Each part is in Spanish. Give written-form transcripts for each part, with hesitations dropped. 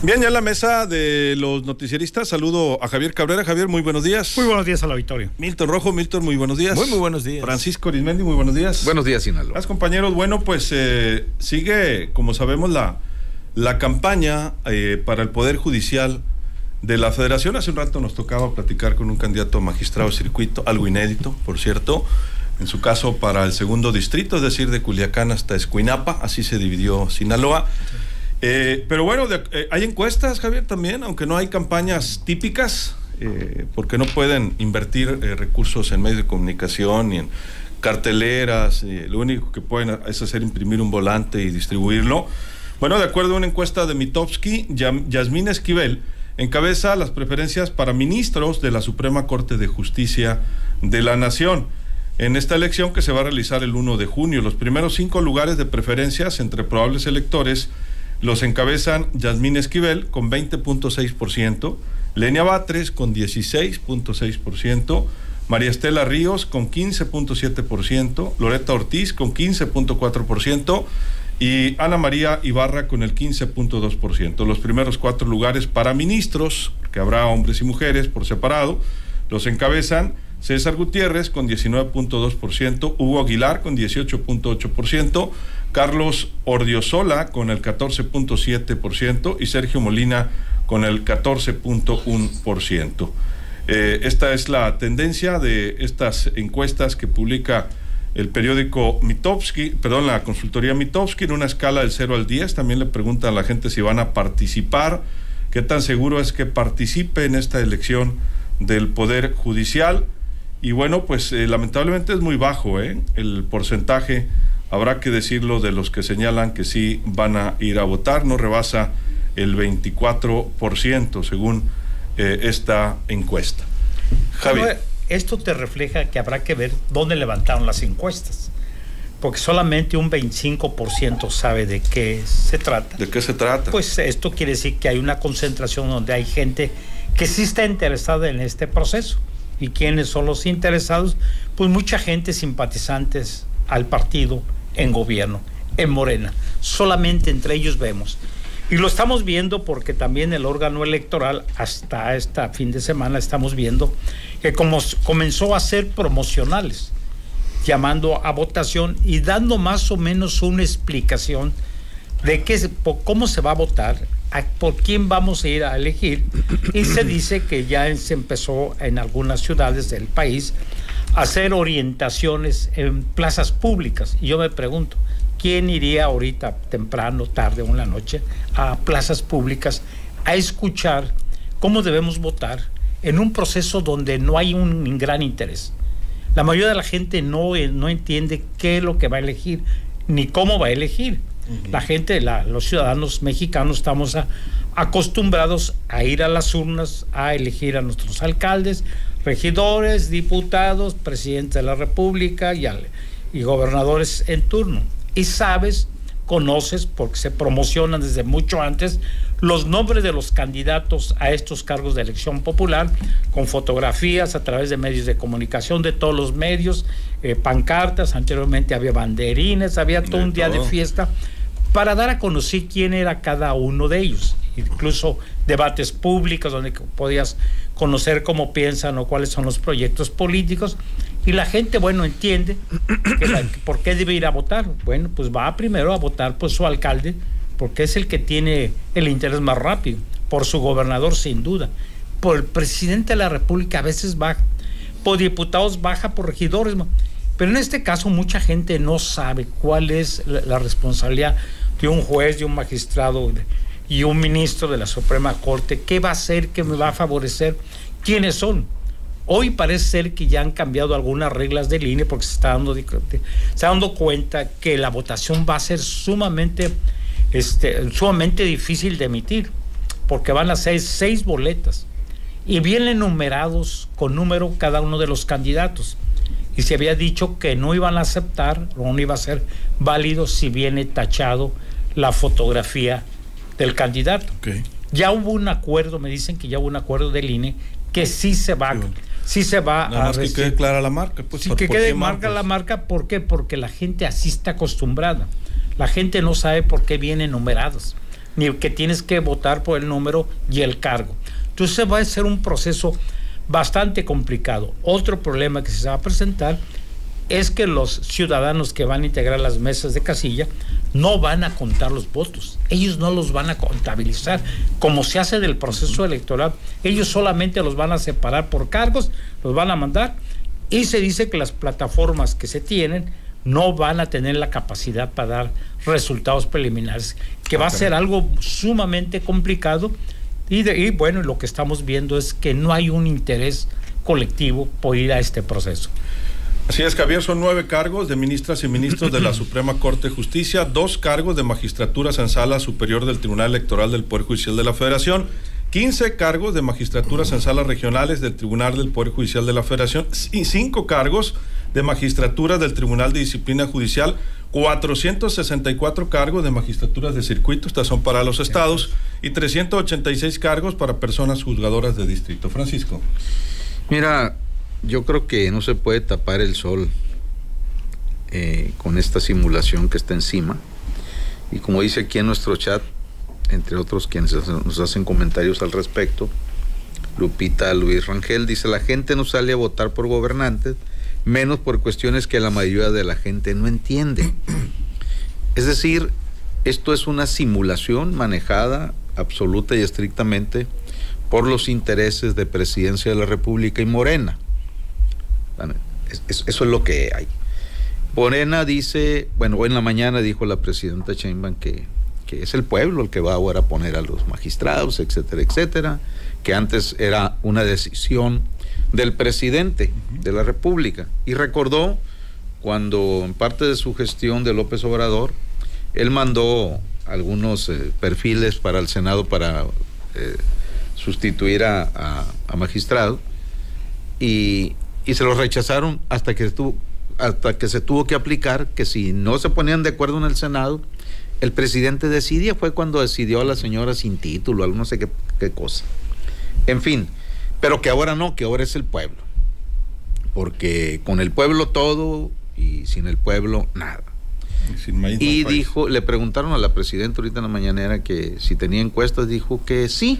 Bien, ya en la mesa de los noticieristas saludo a Javier Cabrera. Javier, muy buenos días. Muy buenos días al auditorio. Milton Rojo. Milton, muy buenos días. Muy buenos días. Francisco Arismendi, muy buenos días. Buenos días, Sinaloa. Las compañeros, bueno, pues sigue, como sabemos, la campaña para el Poder Judicial de la Federación. Hace un rato nos tocaba platicar con un candidato a magistrado de circuito, algo inédito, por cierto, en su caso para el segundo distrito, es decir, de Culiacán hasta Escuinapa, así se dividió Sinaloa. Sí. Pero bueno, hay encuestas, Javier, también, aunque no hay campañas típicas, porque no pueden invertir recursos en medios de comunicación ni en carteleras, lo único que pueden es hacer imprimir un volante y distribuirlo. Bueno, de acuerdo a una encuesta de Mitofsky, Yasmín Esquivel encabeza las preferencias para ministros de la Suprema Corte de Justicia de la Nación. En esta elección que se va a realizar el 1 de junio, los primeros 5 lugares de preferencias entre probables electores los encabezan Yasmín Esquivel con 20.6%, Lenia Batres con 16.6%, María Estela Ríos con 15.7%, Loreta Ortiz con 15.4% y Ana María Ibarra con el 15.2%. Los primeros 4 lugares para ministros, que habrá hombres y mujeres por separado, los encabezan César Gutiérrez con 19.2%, Hugo Aguilar con 18.8%, Carlos Ordiosola con el 14.7% y Sergio Molina con el 14.1%. Esta es la tendencia de estas encuestas que publica el periódico la consultoría Mitofsky en una escala del 0 al 10. También le preguntan a la gente si van a participar, qué tan seguro es que participe en esta elección del Poder Judicial. Y bueno, pues lamentablemente es muy bajo el porcentaje, habrá que decirlo, de los que señalan que sí van a ir a votar, no rebasa el 24% según esta encuesta. Javier, esto te refleja que habrá que ver dónde levantaron las encuestas, porque solamente un 25% sabe de qué se trata. ¿De qué se trata? Pues esto quiere decir que hay una concentración donde hay gente que sí está interesada en este proceso. ¿Y quiénes son los interesados? Pues mucha gente simpatizantes al partido en gobierno, en Morena. Solamente entre ellos vemos. Y lo estamos viendo porque también el órgano electoral, hasta este fin de semana, estamos viendo que comenzó a hacer promocionales, llamando a votación y dando más o menos una explicación de cómo se va a votar, por quién vamos a ir a elegir. Y se dice que ya se empezó en algunas ciudades del país a hacer orientaciones en plazas públicas. Y yo me pregunto, ¿quién iría ahorita temprano, tarde o en la noche a plazas públicas a escuchar cómo debemos votar en un proceso donde no hay un gran interés? La mayoría de la gente no entiende qué es lo que va a elegir ni cómo va a elegir. La gente, los ciudadanos mexicanos estamos acostumbrados a ir a las urnas a elegir a nuestros alcaldes, regidores, diputados, presidentes de la República y gobernadores en turno. Y conoces, porque se promocionan desde mucho antes, los nombres de los candidatos a estos cargos de elección popular, con fotografías a través de medios de comunicación, de todos los medios, pancartas. Anteriormente había banderines, había todo un día de fiesta para dar a conocer quién era cada uno de ellos. Incluso debates públicos donde podías conocer cómo piensan o cuáles son los proyectos políticos. Y la gente, entiende por qué debe ir a votar. Bueno, pues va primero a votar por su alcalde, porque es el que tiene el interés más rápido, por su gobernador sin duda, por el presidente de la República a veces baja, por diputados baja, por regidores. Pero en este caso mucha gente no sabe cuál es la responsabilidad de un juez, de un magistrado y un ministro de la Suprema Corte. ¿Qué va a hacer? ¿Qué me va a favorecer? ¿Quiénes son? Hoy parece ser que ya han cambiado algunas reglas del INE porque se está dando cuenta que la votación va a ser sumamente difícil de emitir, porque van a ser 6 boletas y vienen numerados con número cada uno de los candidatos. Y se había dicho que no iban a aceptar, o no iba a ser válido si viene tachado la fotografía del candidato. Okay. Ya hubo un acuerdo, me dicen que ya hubo un acuerdo del INE que sí se va Nada más que quede clara la marca. Pues, sí, que quede marca la marca. ¿Por qué? Porque la gente así está acostumbrada. La gente no sabe por qué vienen numerados. ni que tienes que votar por el número y el cargo. Entonces va a ser un proceso bastante complicado. Otro problema que se va a presentar es que los ciudadanos que van a integrar las mesas de casilla no van a contar los votos, ellos no los van a contabilizar como se hace del proceso electoral, ellos solamente los van a separar por cargos, los van a mandar, y se dice que las plataformas que se tienen no van a tener la capacidad para dar resultados preliminares, que va a ser algo sumamente complicado, y bueno, lo que estamos viendo es que no hay un interés colectivo por ir a este proceso. Así es, Javier, son 9 cargos de ministras y ministros de la Suprema Corte de Justicia, 2 cargos de magistraturas en Sala Superior del Tribunal Electoral del Poder Judicial de la Federación, 15 cargos de magistraturas en salas regionales del Tribunal del Poder Judicial de la Federación y 5 cargos de magistraturas del Tribunal de Disciplina Judicial, 464 cargos de magistraturas de circuito, estas son para los estados, y 386 cargos para personas juzgadoras de distrito. Francisco. Mira, yo creo que no se puede tapar el sol con esta simulación que está encima. Y como dice aquí en nuestro chat, entre otros quienes nos hacen comentarios al respecto, Lupita Luis Rangel dice: la gente no sale a votar por gobernantes, menos por cuestiones que la mayoría de la gente no entiende. Es decir, esto es una simulación manejada absoluta y estrictamente por los intereses de Presidencia de la República y Morena. Eso es lo que hay. Morena dice, bueno, hoy en la mañana dijo la presidenta Sheinbaum que es el pueblo el que va ahora a poner a los magistrados, etcétera, etcétera, que antes era una decisión del presidente de la República, y recordó cuando en parte de su gestión de López Obrador él mandó algunos perfiles para el Senado para sustituir a magistrados, y se los rechazaron hasta que se tuvo que aplicar que si no se ponían de acuerdo en el Senado, el presidente decidía. Fue cuando decidió a la señora sin título, no sé qué cosa. En fin, pero que ahora no, que ahora es el pueblo. Porque con el pueblo todo y sin el pueblo nada. Y dijo, le preguntaron a la presidenta ahorita en la mañanera que si tenía encuestas, dijo que sí,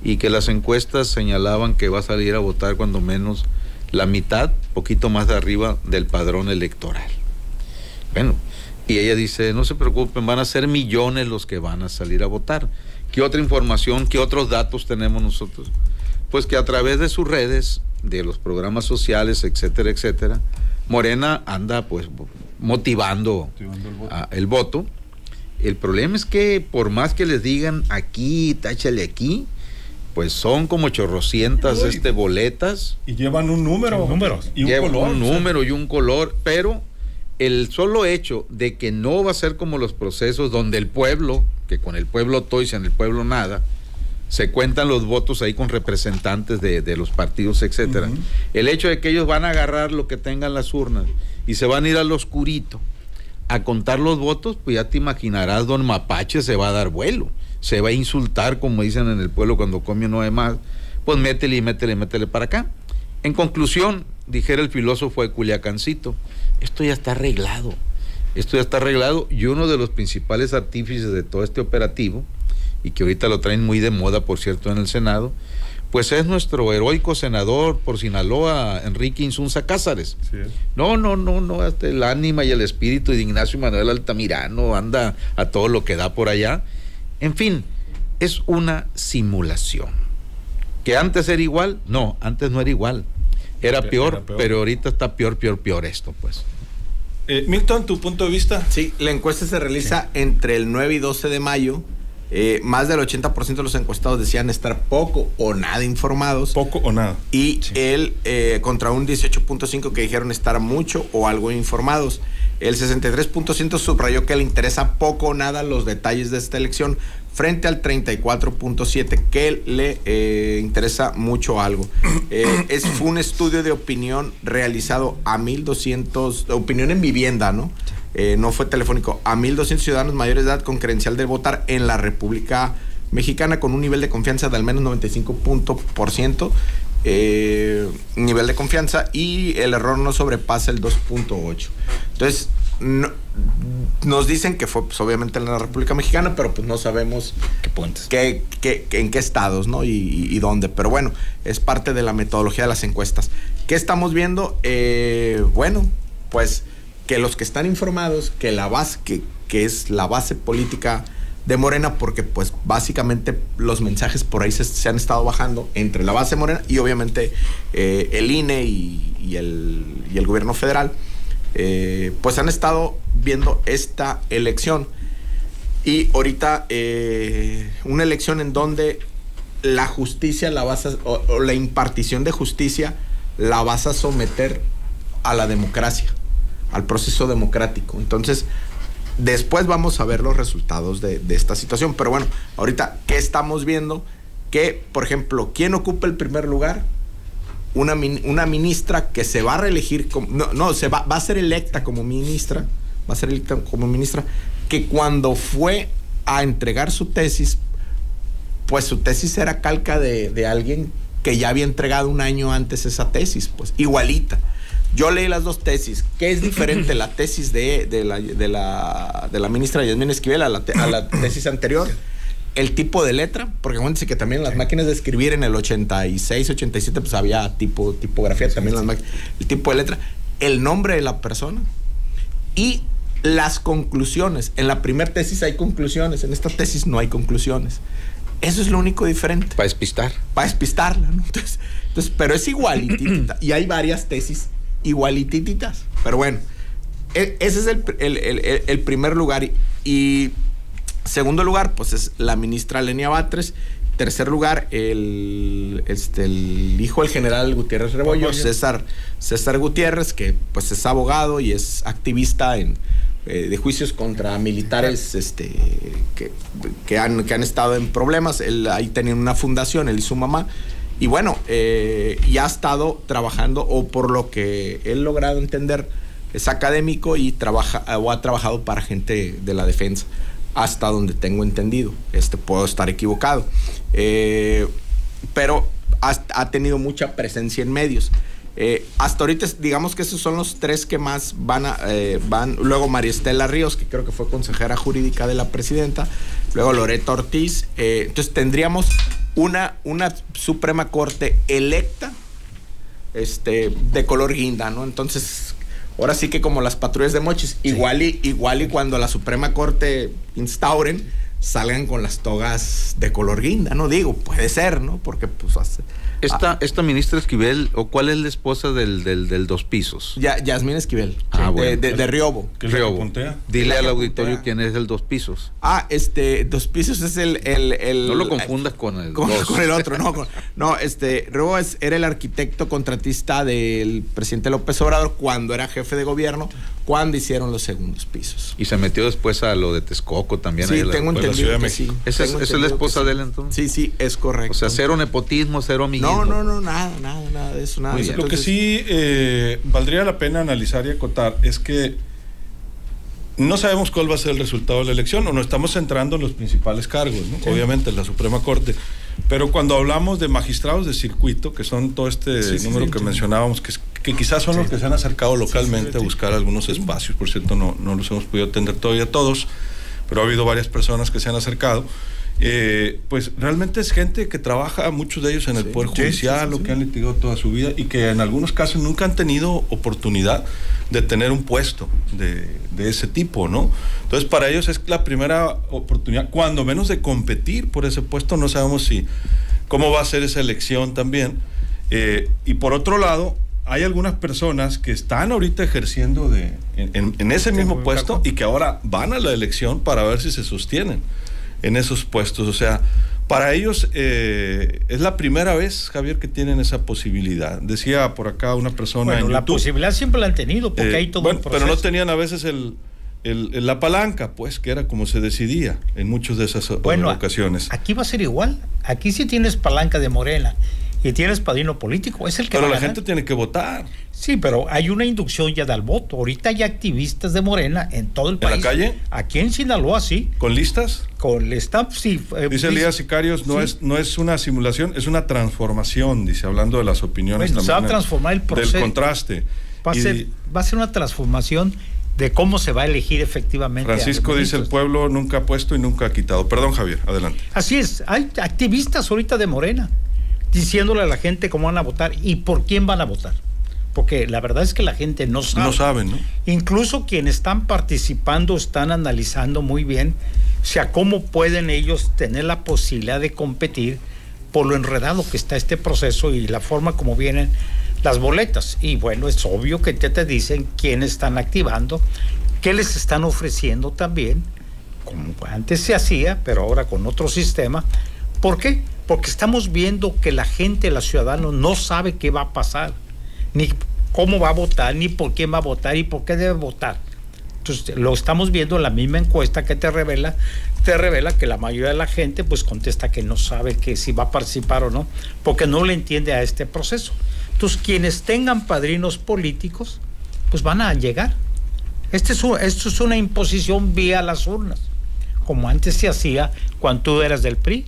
y que las encuestas señalaban que va a salir a votar cuando menos la mitad, poquito más de arriba del padrón electoral. Bueno, y ella dice, no se preocupen, van a ser millones los que van a salir a votar. ¿Qué otra información, qué otros datos tenemos nosotros? Pues que a través de sus redes, de los programas sociales, etcétera, etcétera, Morena anda pues motivando el voto. El problema es que por más que les digan aquí, táchale aquí, pues son como chorrocientas boletas. Y llevan un número. Y un color. Un número y un color, pero el solo hecho de que no va a ser como los procesos donde el pueblo, que con el pueblo todo y sin el pueblo nada, se cuentan los votos ahí con representantes de los partidos, etcétera. El hecho de que ellos van a agarrar lo que tengan las urnas y se van a ir al oscurito a contar los votos, pues ya te imaginarás, don Mapache se va a dar vuelo, se va a insultar, como dicen en el pueblo cuando come uno de más, pues métele para acá. En conclusión, dijera el filósofo de Culiacancito, esto ya está arreglado, y uno de los principales artífices de todo este operativo, y que ahorita lo traen muy de moda, por cierto, en el Senado, pues es nuestro heroico senador por Sinaloa, Enrique Insunza Cázares. Sí. No, hasta el ánima y el espíritu de Ignacio Manuel Altamirano anda a todo lo que da por allá. En fin, es una simulación. ¿Que antes era igual? No, antes no era igual. Era peor, pero ahorita está peor esto, pues. Milton, ¿tu punto de vista? Sí, la encuesta se realiza entre el 9 y 12 de mayo. Más del 80% de los encuestados decían estar poco o nada informados. Poco o nada. Y él contra un 18.5% que dijeron estar mucho o algo informados. El 63% subrayó que le interesa poco o nada los detalles de esta elección, frente al 34.7% que le interesa mucho algo. Fue un estudio de opinión realizado a 1,200, opinión en vivienda, ¿no? No fue telefónico, a 1,200 ciudadanos mayores de edad con credencial de votar en la República Mexicana, con un nivel de confianza de al menos 95%, nivel de confianza, y el error no sobrepasa el 2.8%. Entonces, nos dicen que fue, pues, obviamente en la República Mexicana, pero pues no sabemos en qué estados, ¿no? Y dónde. Pero bueno, es parte de la metodología de las encuestas. ¿Qué estamos viendo? Bueno, pues que los que están informados, que la base, que es la base política de Morena, porque pues básicamente los mensajes por ahí se han estado bajando entre la base Morena y obviamente el INE y el gobierno federal, pues han estado viendo esta elección. Y ahorita una elección en donde la justicia la vas a, o la impartición de justicia la vas a someter a la democracia, al proceso democrático. Entonces, después vamos a ver los resultados de esta situación. Pero bueno, ahorita, ¿qué estamos viendo? Que, por ejemplo, ¿quién ocupa el primer lugar? Una ministra que se va a reelegir, va a ser electa como ministra, que cuando fue a entregar su tesis, pues su tesis era calca de alguien que ya había entregado un año antes esa tesis, pues igualita. Yo leí las dos tesis. ¿Qué es diferente la tesis de la ministra Yasmín Esquivel a la tesis anterior? El tipo de letra, porque acuérdense que también las máquinas de escribir en el 86, 87, pues había tipografía, también las máquinas. El tipo de letra, el nombre de la persona y las conclusiones. En la primera tesis hay conclusiones, en esta tesis no hay conclusiones. Eso es lo único diferente. Para despistar. Para despistarla, ¿no? Entonces, pero es igualitita. Y hay varias tesis igualitititas. Pero bueno, ese es el primer lugar. Y segundo lugar, pues es la ministra Lenia Batres. Tercer lugar, el hijo del general Gutiérrez Rebollo, César Gutiérrez, que pues es abogado y es activista de juicios contra militares que han estado en problemas. Él ahí tenía una fundación, él y su mamá. Y bueno, y ha estado trabajando, o por lo que he logrado entender, es académico y ha trabajado para gente de la defensa, hasta donde tengo entendido. Puedo estar equivocado. Pero ha tenido mucha presencia en medios. Hasta ahorita, digamos que esos son los tres que más van. Luego María Estela Ríos, que creo que fue consejera jurídica de la presidenta. Luego Loreto Ortiz. Entonces tendríamos una Suprema Corte electa de color guinda, ¿no? Entonces, ahora sí que como las patrullas de mochis, igual y cuando la Suprema Corte instauren, salgan con las togas de color guinda, ¿no? Digo, puede ser, ¿no? Porque pues esta ministra Esquivel, ¿o cuál es la esposa del Dos Pisos? Yasmín Esquivel, bueno. de Riobo. Riobo. Dile al auditorio quién es el Dos Pisos. Dos Pisos es el no lo confundas con el con el otro, Riobo era el arquitecto contratista del presidente López Obrador cuando era jefe de gobierno, cuando hicieron los segundos pisos. Y se metió después a lo de Texcoco también. Sí, tengo entendido que sí. ¿Esa es la esposa de él entonces? Sí, es correcto. O sea, cero nepotismo, cero amiguismo. No, nada de eso, nada. Pues lo que sí valdría la pena analizar y acotar es que no sabemos cuál va a ser el resultado de la elección, o nos estamos centrando en los principales cargos, ¿no? Sí. Obviamente la Suprema Corte, pero cuando hablamos de magistrados de circuito, que son todo número que mencionábamos, que quizás son los que se han acercado localmente a buscar algunos espacios, por cierto no los hemos podido atender todavía todos, pero ha habido varias personas que se han acercado. Pues realmente es gente que trabaja, muchos de ellos en el Poder Judicial, o que han litigado toda su vida y que en algunos casos nunca han tenido oportunidad de tener un puesto de ese tipo, ¿no? Entonces para ellos es la primera oportunidad, cuando menos, de competir por ese puesto. No sabemos cómo va a ser esa elección también. Y por otro lado, hay algunas personas que están ahorita ejerciendo en ese mismo puesto y que ahora van a la elección para ver si se sostienen en esos puestos. O sea, para ellos es la primera vez, Javier, que tienen esa posibilidad. Decía por acá una persona en YouTube, la posibilidad siempre la han tenido, porque hay todo un proceso. Pero no tenían a veces la palanca, pues, que era como se decidía en muchas de esas ocasiones. Aquí va a ser igual. Aquí sí tienes palanca de Morena y tienes padrino político, es el que pero va a la gente tiene que votar. Sí, pero hay una inducción ya del voto. Ahorita hay activistas de Morena en todo el país. ¿En la calle? Aquí en Sinaloa, sí. ¿Con listas? Con listas, sí. Dice Elías Sicarios, no es una simulación, es una transformación, dice, hablando de las opiniones también. Se va a transformar el proceso. Del contraste. Va a ser una transformación de cómo se va a elegir efectivamente. Francisco dice: el pueblo nunca ha puesto y nunca ha quitado. Perdón, Javier, adelante. Así es, hay activistas ahorita de Morena diciéndole a la gente cómo van a votar y por quién van a votar. Porque la verdad es que la gente no sabe. No saben, ¿no? Incluso quienes están participando están analizando muy bien, o sea, cómo pueden ellos tener la posibilidad de competir por lo enredado que está este proceso y la forma como vienen las boletas. Y bueno, es obvio que te dicen quiénes están activando, qué les están ofreciendo también, como antes se hacía, pero ahora con otro sistema. ¿Por qué? Porque estamos viendo que la gente, los ciudadanos, no sabe qué va a pasar, ni cómo va a votar, ni por quién va a votar y por qué debe votar. Entonces, lo estamos viendo en la misma encuesta que te revela que la mayoría de la gente pues contesta que no sabe que si va a participar o no, porque no le entiende a este proceso. Entonces, quienes tengan padrinos políticos, pues van a llegar. Esto es una imposición vía las urnas, como antes se hacía cuando tú eras del PRI.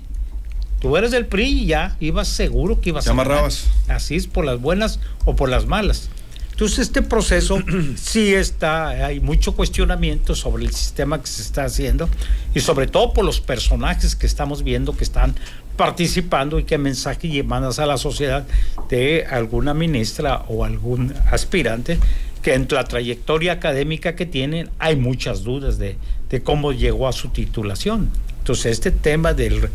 Tú eres del PRI y ya ibas seguro que ibas a ganar. Te amarrabas. Así es, por las buenas o por las malas. Entonces, este proceso sí hay mucho cuestionamiento sobre el sistema que se está haciendo y sobre todo por los personajes que estamos viendo que están participando y qué mensaje mandas a la sociedad de alguna ministra o algún aspirante que en la trayectoria académica que tienen hay muchas dudas de cómo llegó a su titulación. Entonces, este tema del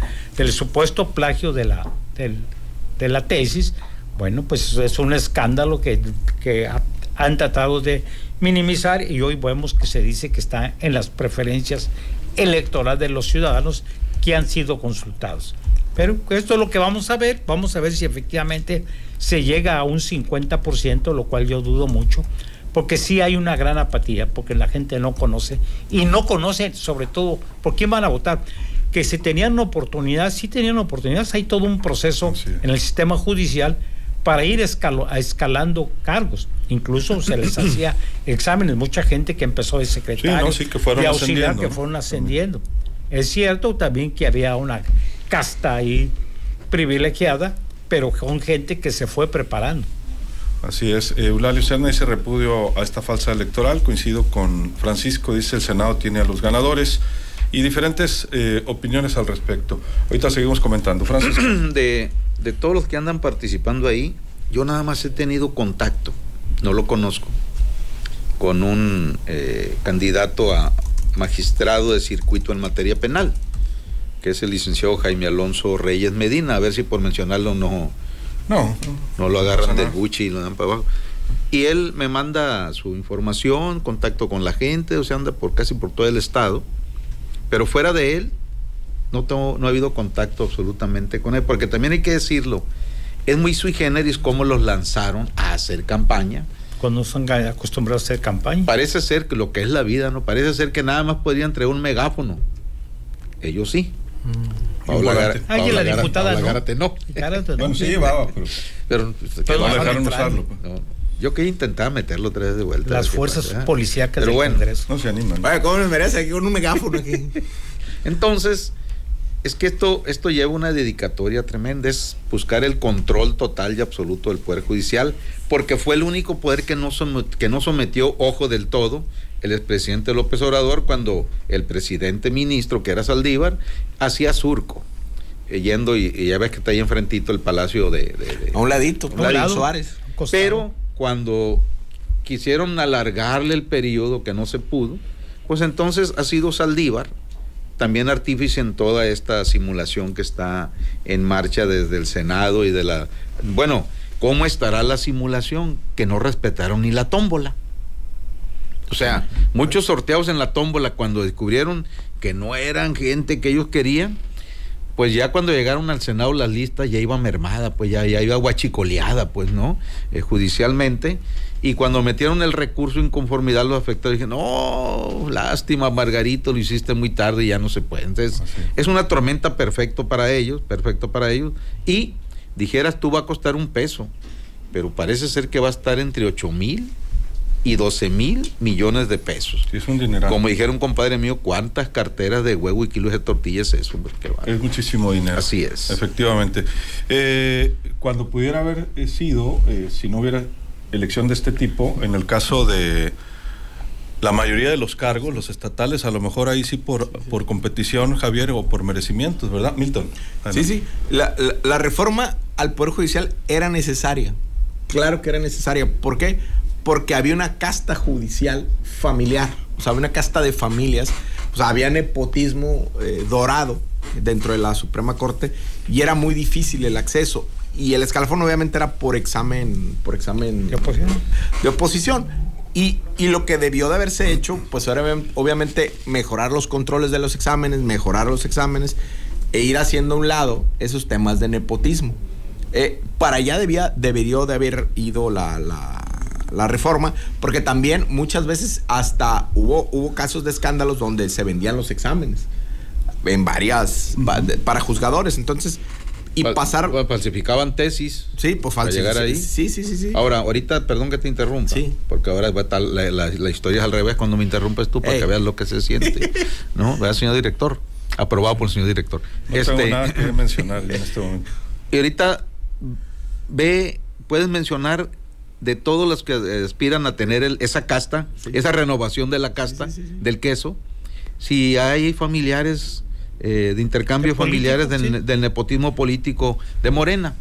supuesto plagio de la tesis, bueno, pues es un escándalo que han tratado de minimizar y hoy vemos que se dice que está en las preferencias electorales de los ciudadanos que han sido consultados. Pero esto es lo que vamos a ver si efectivamente se llega a un 50%, lo cual yo dudo mucho, porque sí hay una gran apatía, porque la gente no conoce, y no conoce sobre todo por quién van a votar. Que si tenían oportunidad, sí tenían oportunidades, hay todo un proceso en el sistema judicial para ir escalando cargos. Incluso se les hacía exámenes, mucha gente que empezó de secretario, de auxiliar, que fueron ascendiendo. Es cierto también que había una casta ahí privilegiada, pero con gente que se fue preparando. Así es. Eulalio Serna dice: repudio a esta falsa electoral. Coincido con Francisco, dice: el Senado tiene a los ganadores. Y diferentes opiniones al respecto. Ahorita seguimos comentando. Francisco. De todos los que andan participando ahí, yo nada más he tenido contacto, no lo conozco, con un candidato a magistrado de circuito en materia penal, que es el licenciado Jaime Alonso Reyes Medina. A ver si por mencionarlo no lo agarran del buche y lo dan para abajo. Y él me manda su información, contacto con la gente, o sea, anda casi por todo el estado. Pero fuera de él, no ha habido contacto absolutamente con él, porque también hay que decirlo, es muy sui generis cómo los lanzaron a hacer campaña. Cuando son acostumbrados a hacer campaña. Parece ser que lo que es la vida, ¿no? Parece ser que nada más podrían traer un megáfono. Ellos sí. La diputada Gárate no. Bueno, sí llevaba, pero no dejaron usarlo. No. Yo que intentaba meterlo 3 veces de vuelta. Las fuerzas policíacas del Congreso. No se animan. Vaya, ¿cómo me merece aquí con un megáfono aquí? Entonces, es que esto lleva una dedicatoria tremenda, es buscar el control total y absoluto del Poder Judicial, porque fue el único poder que no sometió, ojo, del todo, el expresidente López Obrador, cuando el presidente ministro, que era Saldívar, hacía surco, yendo, y ya ves que está ahí enfrentito el palacio a un ladito, Suárez. Pero cuando quisieron alargarle el periodo, que no se pudo, pues entonces ha sido Saldívar también artífice en toda esta simulación que está en marcha desde el Senado y bueno, ¿cómo estará la simulación? Que no respetaron ni la tómbola. O sea, muchos sorteados en la tómbola, cuando descubrieron que no eran gente que ellos querían, pues ya cuando llegaron al Senado las listas ya iba mermada, pues ya iba guachicoleada, pues, ¿no? Judicialmente. Y cuando metieron el recurso de inconformidad los afectados, dijeron: no, lástima, Margarito, lo hiciste muy tarde y ya no se puede. Entonces, es una tormenta perfecto para ellos. Y dijeras tú, va a costar $1, pero parece ser que va a estar entre 8,000 y 12,000 millones de pesos. Sí, es un dineral. Como dijeron un compadre mío, ¿cuántas carteras de huevo y kilos de tortillas es eso? Es muchísimo dinero. Así es. Efectivamente. Cuando pudiera haber sido, si no hubiera elección de este tipo, en el caso de la mayoría de los cargos, los estatales, a lo mejor ahí sí por competición, Javier, o por merecimientos, ¿verdad, Milton? Sí. La reforma al Poder Judicial era necesaria. Claro que era necesaria. ¿Por qué? Porque había una casta judicial familiar. O sea, había una casta de familias. O sea, había nepotismo dorado dentro de la Suprema Corte y era muy difícil el acceso. Y el escalafón obviamente era por examen de oposición. Y lo que debió de haberse hecho, pues obviamente mejorar los controles de los exámenes, e ir haciendo a un lado esos temas de nepotismo. Para allá debería de haber ido la reforma, porque también muchas veces hasta hubo casos de escándalos donde se vendían los exámenes en varias, para juzgadores. Entonces, falsificaban tesis. Sí, pues para llegar ahí. Sí. Ahora, ahorita, perdón que te interrumpa. Sí. Porque ahora la historia es al revés cuando me interrumpes tú, para que veas lo que se siente. ¿No? ¿Verdad, señor director? Aprobado por el señor director. No tengo nada que mencionar en este momento. Y ahorita, puedes mencionar de todos los que aspiran a tener esa casta, esa renovación de la casta, del queso, si hay familiares de intercambio familiares del nepotismo político de Morena.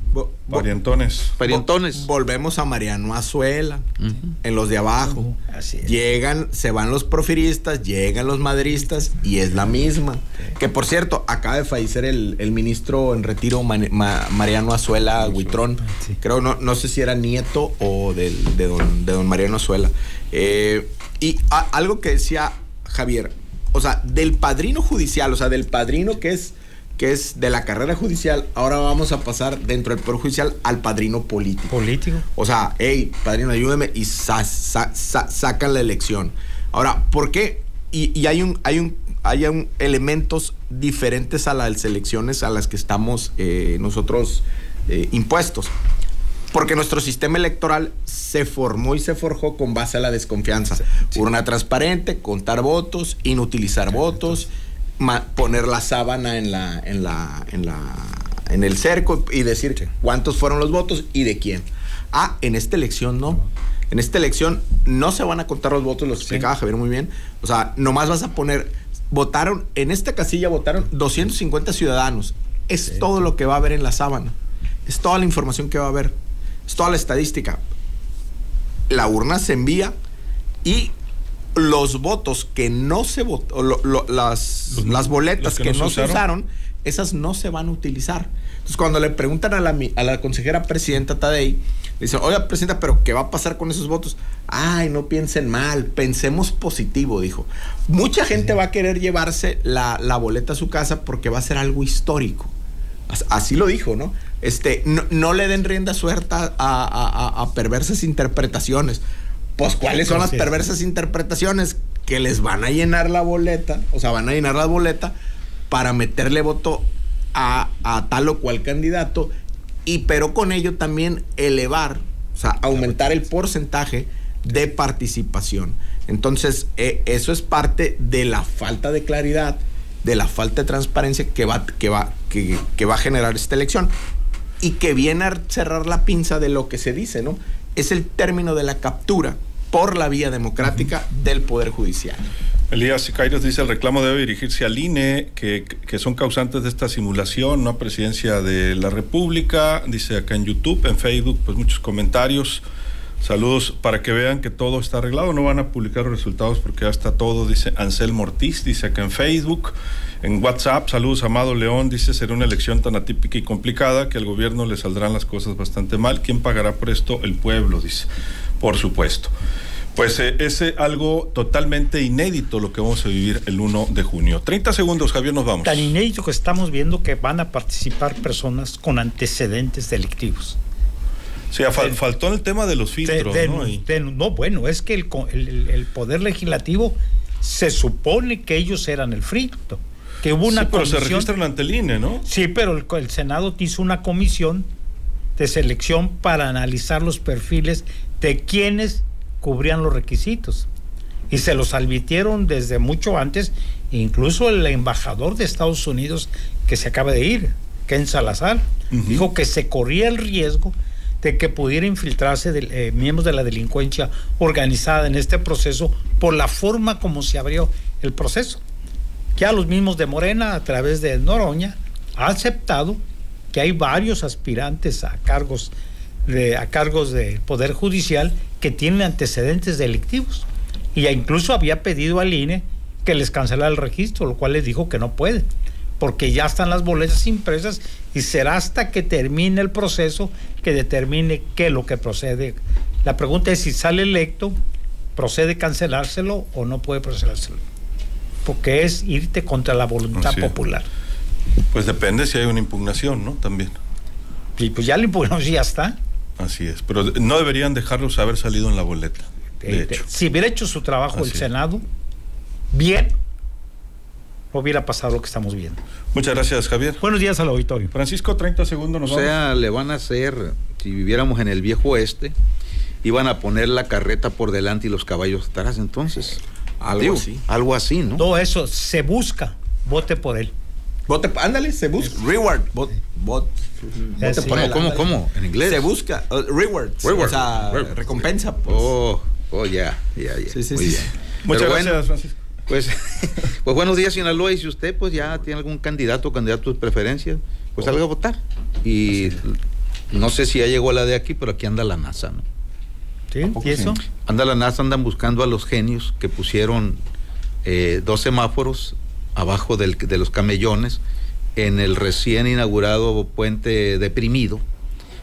Parientones. Volvemos a Mariano Azuela, en los de abajo. Así es. Llegan, se van los porfiristas, llegan los madristas y es la misma. Que por cierto, acaba de fallecer el ministro en retiro, Mariano Azuela Huitrón. Sí. Creo, no sé si era nieto o de don Mariano Azuela. Y algo que decía Javier, o sea, del padrino judicial, o sea, del padrino que es de la carrera judicial, ahora vamos a pasar dentro del Poder Judicial al padrino político. O sea, hey, padrino, ayúdeme, y sacan la elección. Ahora, ¿por qué? Y hay elementos diferentes a las elecciones a las que estamos nosotros impuestos. Porque nuestro sistema electoral se formó y se forjó con base a la desconfianza. Sí. Urna transparente, contar votos, inutilizar votos, poner la sábana en el cerco y decir cuántos fueron los votos y de quién. En esta elección no. En esta elección no se van a contar los votos, lo explicaba Javier muy bien. O sea, nomás vas a poner, en esta casilla votaron 250 ciudadanos. Es todo lo que va a haber en la sábana. Es toda la información que va a haber. Es toda la estadística. La urna se envía y los votos que no se votó, las boletas que no se usaron, esas no se van a utilizar. Entonces, cuando le preguntan a la consejera presidenta Tadei, le dicen, oiga, presidenta, ¿pero qué va a pasar con esos votos? Ay, no piensen mal, pensemos positivo, dijo. Mucha gente va a querer llevarse la boleta a su casa porque va a ser algo histórico. Así lo dijo, ¿no? No le den rienda suelta a perversas interpretaciones. Pues, ¿cuáles son las perversas interpretaciones? Que les van a llenar la boleta, o sea, van a llenar la boleta para meterle voto a tal o cual candidato, pero con ello también elevar, o sea, aumentar el porcentaje de participación. Entonces, eso es parte de la falta de claridad, de la falta de transparencia que va a generar esta elección y que viene a cerrar la pinza de lo que se dice, ¿no? Es el término de la captura por la vía democrática del Poder Judicial. Elías Siqueiros dice, el reclamo debe dirigirse al INE, que son causantes de esta simulación, no a Presidencia de la República. Dice acá en YouTube, en Facebook, pues muchos comentarios. Saludos para que vean que todo está arreglado. No van a publicar los resultados porque ya está todo, dice Anselmo Ortiz, dice acá en Facebook. En WhatsApp, saludos Amado León, dice, será una elección tan atípica y complicada que al gobierno le saldrán las cosas bastante mal. ¿Quién pagará por esto? El pueblo, dice. Por supuesto. Pues es algo totalmente inédito lo que vamos a vivir el 1 de junio. 30 segundos, Javier, nos vamos. Tan inédito que estamos viendo que van a participar personas con antecedentes delictivos. Sí, faltó el tema de los filtros, ¿no? Bueno, es que el Poder Legislativo se supone que ellos eran el filtro. Que hubo una pero comisión, se registran ante el INE, ¿no? Sí, pero el Senado hizo una comisión de selección para analizar los perfiles de quienes cubrían los requisitos. Y se los advirtieron desde mucho antes, incluso el embajador de Estados Unidos que se acaba de ir, Ken Salazar, dijo que se corría el riesgo de que pudiera infiltrarse miembros de la delincuencia organizada en este proceso por la forma como se abrió el proceso. Ya los mismos de Morena, a través de Noroña, ha aceptado que hay varios aspirantes a cargos de Poder Judicial que tienen antecedentes delictivos. Y ya incluso había pedido al INE que les cancelara el registro, lo cual les dijo que no puede, porque ya están las boletas impresas y será hasta que termine el proceso que determine qué es lo que procede. La pregunta es si sale electo, ¿procede cancelárselo o no puede cancelárselo? Porque es irte contra la voluntad popular. Pues depende si hay una impugnación, ¿no? También. Y pues ya la impugnación ya está. Así es, pero no deberían dejarlos haber salido en la boleta. De hecho. Si hubiera hecho su trabajo el Senado, bien, hubiera pasado lo que estamos viendo. Muchas gracias, Javier. Buenos días al auditorio. Francisco, 30 segundos nos vamos. O sea, le van a hacer, si viviéramos en el viejo oeste, iban a poner la carreta por delante y los caballos atrás, entonces. Algo así, ¿no? Todo eso se busca, vote por él. Ándale, se busca. Reward. Vote por él. ¿Cómo? En inglés. Se busca. Rewards. O sea, recompensa. Pues. Ya. Sí. Muy bien. Muchas gracias, Francisco. Pues buenos días, Sinaloa. Y si usted pues ya tiene algún candidato de preferencia, pues salga a votar. Y no sé si ya llegó la de aquí, pero aquí anda la NASA, ¿no? ¿Sí? ¿Y eso? Anda la NASA, andan buscando a los genios que pusieron 2 semáforos abajo de los camellones en el recién inaugurado puente deprimido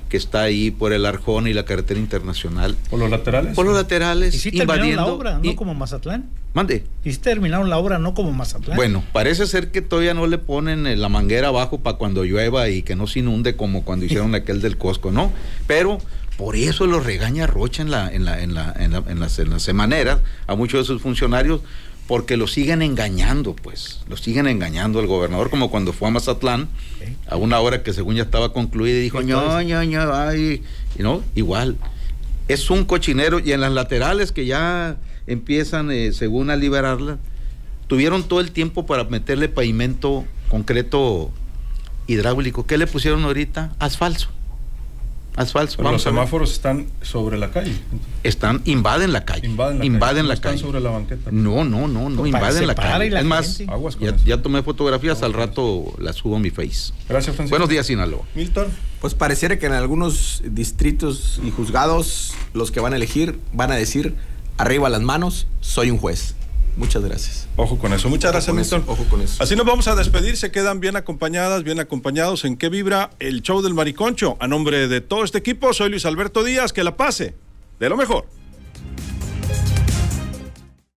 que está ahí por el Arjona y la carretera internacional. ¿Por los laterales? Por los laterales. ¿Y si terminaron la obra, no como Mazatlán? Mande. ¿Y si terminaron la obra, no como Mazatlán? Bueno, parece ser que todavía no le ponen la manguera abajo para cuando llueva y que no se inunde como cuando hicieron aquel del Costco, ¿no? Pero por eso lo regaña Rocha en las semaneras a muchos de sus funcionarios, porque lo siguen engañando, al gobernador, como cuando fue a Mazatlán, a una hora que según ya estaba concluida, y dijo, igual, es un cochinero. Y en las laterales que ya empiezan, según a liberarla, tuvieron todo el tiempo para meterle pavimento concreto hidráulico. ¿Qué le pusieron ahorita? Asfalto. Pero los semáforos están sobre la calle. Invaden la calle. Invaden la calle. Están sobre la banqueta. No, invaden la calle. Es más, ya tomé fotografías, al rato las subo a mi Face. Gracias, Francisco. Buenos días, Sinaloa. Milton. Pues pareciera que en algunos distritos y juzgados los que van a elegir van a decir, arriba las manos, soy un juez. Muchas gracias. Ojo con eso. Muchas gracias, Milton. Ojo con eso. Así nos vamos a despedir. Se quedan bien acompañados en Qué Vibra, el show del Mariconcho. A nombre de todo este equipo, soy Luis Alberto Díaz. Que la pase de lo mejor.